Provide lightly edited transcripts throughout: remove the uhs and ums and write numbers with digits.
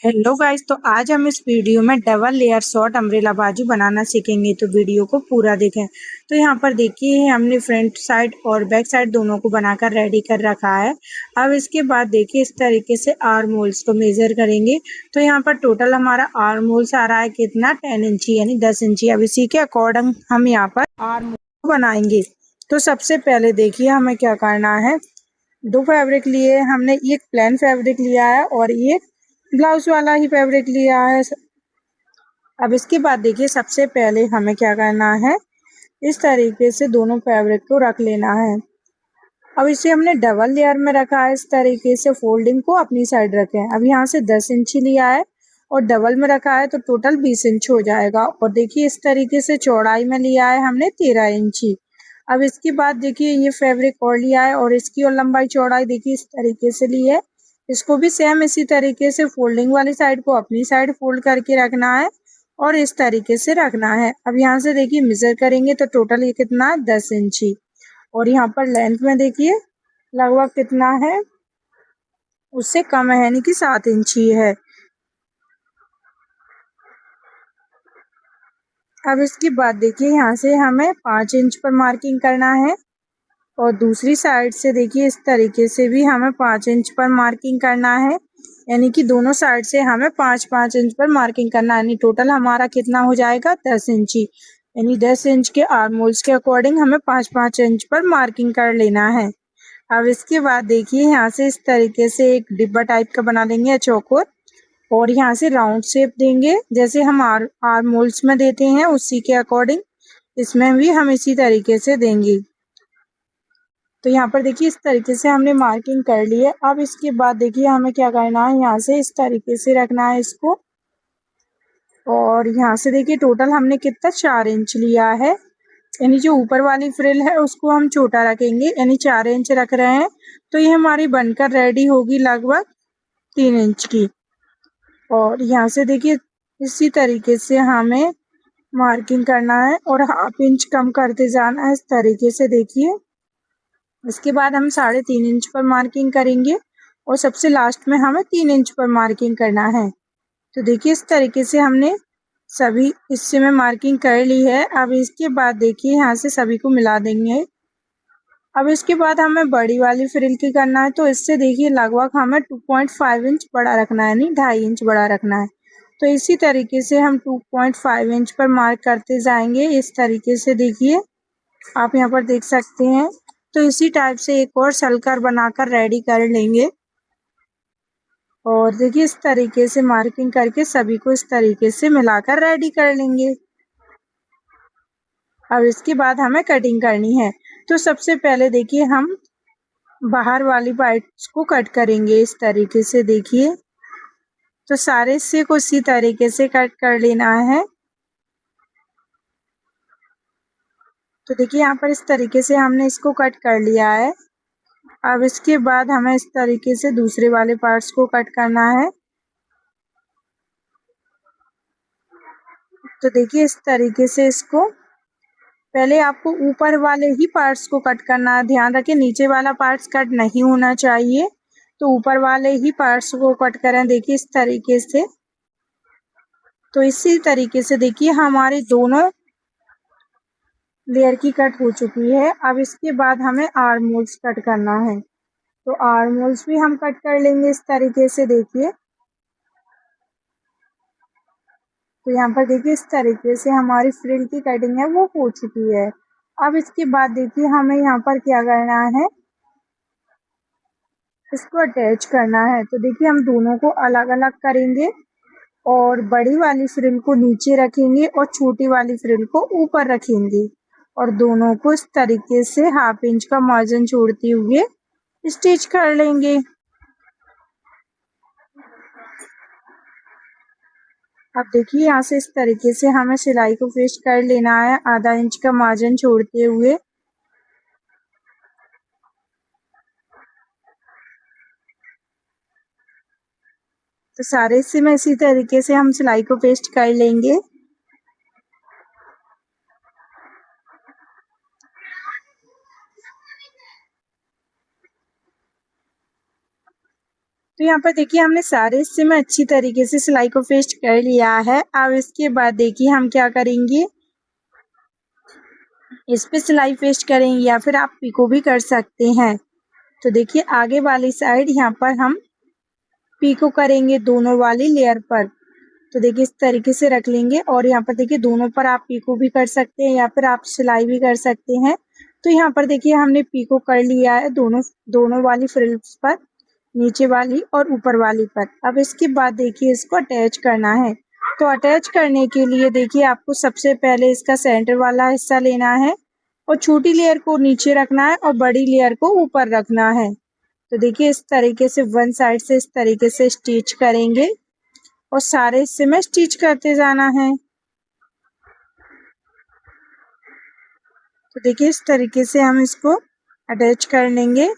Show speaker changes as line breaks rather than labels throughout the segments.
Hello guys, तो आज हम इस वीडियो में डबल लेयर शॉर्ट अम्ब्रेला बाजू बनाना सीखेंगे। तो वीडियो को पूरा देखें। तो यहाँ पर देखिए हमने फ्रंट साइड और बैक साइड दोनों को बनाकर रेडी कर रखा है। अब इसके बाद देखिए इस तरीके से आर्म होल्स को मेजर करेंगे। तो यहाँ पर टोटल हमारा आर्म होल्स आ रहा है कितना, 10 इंची यानी 10 इंची। अब इसी के अकॉर्डिंग हम यहाँ पर आर्म होल बनाएंगे। तो सबसे पहले देखिए हमें क्या करना है। दो फैब्रिक लिए हमने, एक प्लेन फैब्रिक लिया है और ये ब्लाउज वाला ही फैब्रिक लिया है। अब इसके बाद देखिए सबसे पहले हमें क्या करना है, इस तरीके से दोनों फैब्रिक को रख लेना है। अब इसे हमने डबल लेयर में रखा है, इस तरीके से फोल्डिंग को अपनी साइड रखें। अब यहाँ से 10 इंची लिया है और डबल में रखा है तो टोटल 20 इंच हो जाएगा। और देखिए इस तरीके से चौड़ाई में लिया है हमने 13 इंची। अब इसके बाद देखिए ये फैब्रिक और लिया है और इसकी और लंबाई चौड़ाई देखिए इस तरीके से ली है। इसको भी सेम इसी तरीके से फोल्डिंग वाली साइड को अपनी साइड फोल्ड करके रखना है और इस तरीके से रखना है। अब यहाँ से देखिए मेजर करेंगे तो टोटल ये कितना है, 10 इंची। और यहाँ पर लेंथ में देखिए लगभग कितना है, उससे कम है यानी कि 7 इंची है। अब इसके बाद देखिए यहाँ से हमें 5 इंच पर मार्किंग करना है और दूसरी साइड से देखिए इस तरीके से भी हमें 5 इंच पर मार्किंग करना है। यानी कि दोनों साइड से हमें 5-5 इंच पर मार्किंग करना है। यानी टोटल हमारा कितना हो जाएगा, 10 इंची। यानी 10 इंच के आर्म होल्स के अकॉर्डिंग हमें 5-5 इंच पर मार्किंग कर लेना है। अब इसके बाद देखिए यहाँ से इस तरीके से एक डिब्बा टाइप का बना देंगे या चौकोर, और यहाँ से राउंड शेप देंगे जैसे हम आर्म होल्स में देते हैं उसी के अकॉर्डिंग इसमें भी हम इसी तरीके से देंगे। तो यहाँ पर देखिए इस तरीके से हमने मार्किंग कर ली है। अब इसके बाद देखिए हमें क्या करना है, यहाँ से इस तरीके से रखना है इसको। और यहाँ से देखिए टोटल हमने कितना, 4 इंच लिया है। यानी जो ऊपर वाली फ्रिल है उसको हम छोटा रखेंगे, यानी 4 इंच रख रहे हैं। तो ये हमारी बनकर रेडी होगी लगभग 3 इंच की। और यहाँ से देखिए इसी तरीके से हमें मार्किंग करना है और हाफ इंच कम करते जाना है इस तरीके से देखिए। इसके बाद हम 3.5 इंच पर मार्किंग करेंगे और सबसे लास्ट में हमें 3 इंच पर मार्किंग करना है। तो देखिए इस तरीके से हमने सभी हिस्से में मार्किंग कर ली है। अब इसके बाद देखिए यहाँ से सभी को मिला देंगे। अब इसके बाद हमें बड़ी वाली फ्रिल की करना है, तो इससे देखिए लगभग हमें 2.5 इंच बड़ा रखना है, यानी 2.5 इंच बड़ा रखना है। तो इसी तरीके से हम 2.5 इंच पर मार्क करते जाएंगे इस तरीके से देखिए, आप यहाँ पर देख सकते हैं। तो इसी टाइप से एक और सर्कल बनाकर रेडी कर लेंगे। और देखिए इस तरीके से मार्किंग करके सभी को इस तरीके से मिलाकर रेडी कर लेंगे। अब इसके बाद हमें कटिंग करनी है। तो सबसे पहले देखिए हम बाहर वाली पार्ट्स को कट करेंगे इस तरीके से देखिए। तो सारे हिस्से को इसी तरीके से कट कर लेना है। तो देखिए यहाँ पर इस तरीके से हमने इसको कट कर लिया है। अब इसके बाद हमें इस तरीके से दूसरे वाले पार्ट्स को कट करना है। तो देखिए इस तरीके से इसको पहले आपको ऊपर वाले ही पार्ट्स को कट करना है। ध्यान रखें नीचे वाला पार्ट्स कट नहीं होना चाहिए, तो ऊपर वाले ही पार्ट्स को कट करें देखिए इस तरीके से। तो इसी तरीके से देखिए हमारी दोनों लेयर की कट हो चुकी है। अब इसके बाद हमें आर्म होल्स कट करना है। तो आर्म होल्स भी हम कट कर लेंगे इस तरीके से देखिए। तो यहाँ पर देखिए इस तरीके से हमारी फ्रिल की कटिंग है वो हो चुकी है। अब इसके बाद देखिए हमें यहाँ पर क्या करना है, इसको अटैच करना है। तो देखिए हम दोनों को अलग अलग करेंगे और बड़ी वाली फ्रिल को नीचे रखेंगे और छोटी वाली फ्रिल को ऊपर रखेंगे और दोनों को इस तरीके से हाफ इंच का मार्जिन छोड़ते हुए स्टिच कर लेंगे। अब देखिए यहाँ से इस तरीके से हमें सिलाई को फिनिश कर लेना है आधा इंच का मार्जिन छोड़ते हुए। तो सारे हिस्से में इसी तरीके से हम सिलाई को पेस्ट कर लेंगे। तो तो यहाँ पर देखिए हमने सारे हिस्से में अच्छी तरीके से सिलाई को पेस्ट कर लिया है। अब इसके बाद देखिए हम क्या करेंगे, इस पे सिलाई पेस्ट करेंगे या फिर आप पिको भी कर सकते हैं। तो देखिए आगे वाली साइड यहाँ पर हम पिको करेंगे दोनों वाली लेयर पर। तो देखिए इस तरीके से रख लेंगे और यहाँ पर देखिए दोनों पर आप पिको भी कर सकते हैं या फिर आप सिलाई भी कर सकते हैं। तो यहाँ पर देखिए हमने पिको कर लिया है दोनों वाली फ्रिल्स पर, नीचे वाली और ऊपर वाली पर। अब इसके बाद देखिए इसको अटैच करना है। तो अटैच करने के लिए देखिए आपको सबसे पहले इसका सेंटर वाला हिस्सा लेना है और छोटी लेयर को नीचे रखना है और बड़ी लेयर को ऊपर रखना है। तो देखिए इस तरीके से वन साइड से इस तरीके से स्टिच करेंगे और सारे हिस्से में स्टिच करते जाना है। तो देखिए इस तरीके से हम इसको अटैच कर लेंगे।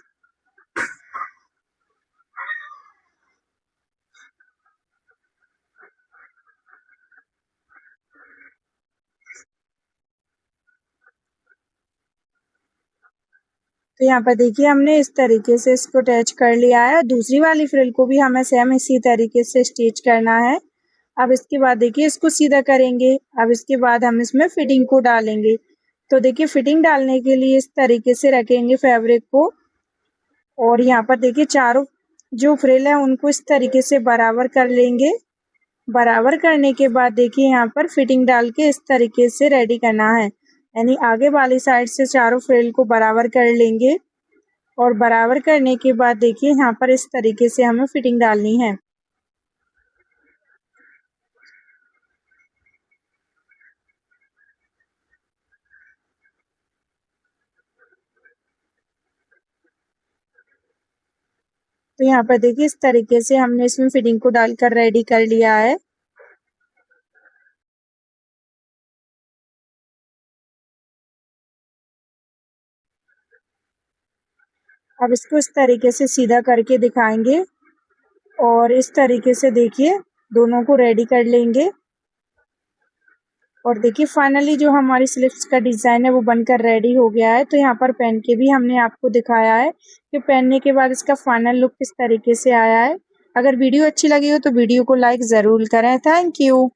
तो यहाँ पर देखिए हमने इस तरीके से इसको अटैच कर लिया है। दूसरी वाली फ्रिल को भी हमें सेम इसी तरीके से स्टिच करना है। अब इसके बाद देखिए इसको सीधा करेंगे। अब इसके बाद हम इसमें फिटिंग को डालेंगे। तो देखिए फिटिंग डालने के लिए इस तरीके से रखेंगे फैब्रिक को और यहाँ पर देखिए चारों जो फ्रिल है उनको इस तरीके से बराबर कर लेंगे। बराबर करने के बाद देखिए यहाँ पर फिटिंग डाल के इस तरीके से रेडी करना है, यानी आगे वाली साइड से चारों फ्रिल को बराबर कर लेंगे और बराबर करने के बाद देखिए यहाँ पर इस तरीके से हमें फिटिंग डालनी है। तो यहाँ पर देखिए इस तरीके से हमने इसमें फिटिंग को डालकर रेडी कर लिया है। अब इसको इस तरीके से सीधा करके दिखाएंगे और इस तरीके से देखिए दोनों को रेडी कर लेंगे। और देखिए फाइनली जो हमारी स्लिप्स का डिज़ाइन है वो बनकर रेडी हो गया है। तो यहाँ पर पहन के भी हमने आपको दिखाया है कि पहनने के बाद इसका फाइनल लुक किस तरीके से आया है। अगर वीडियो अच्छी लगी हो तो वीडियो को लाइक ज़रूर करें। Thank you.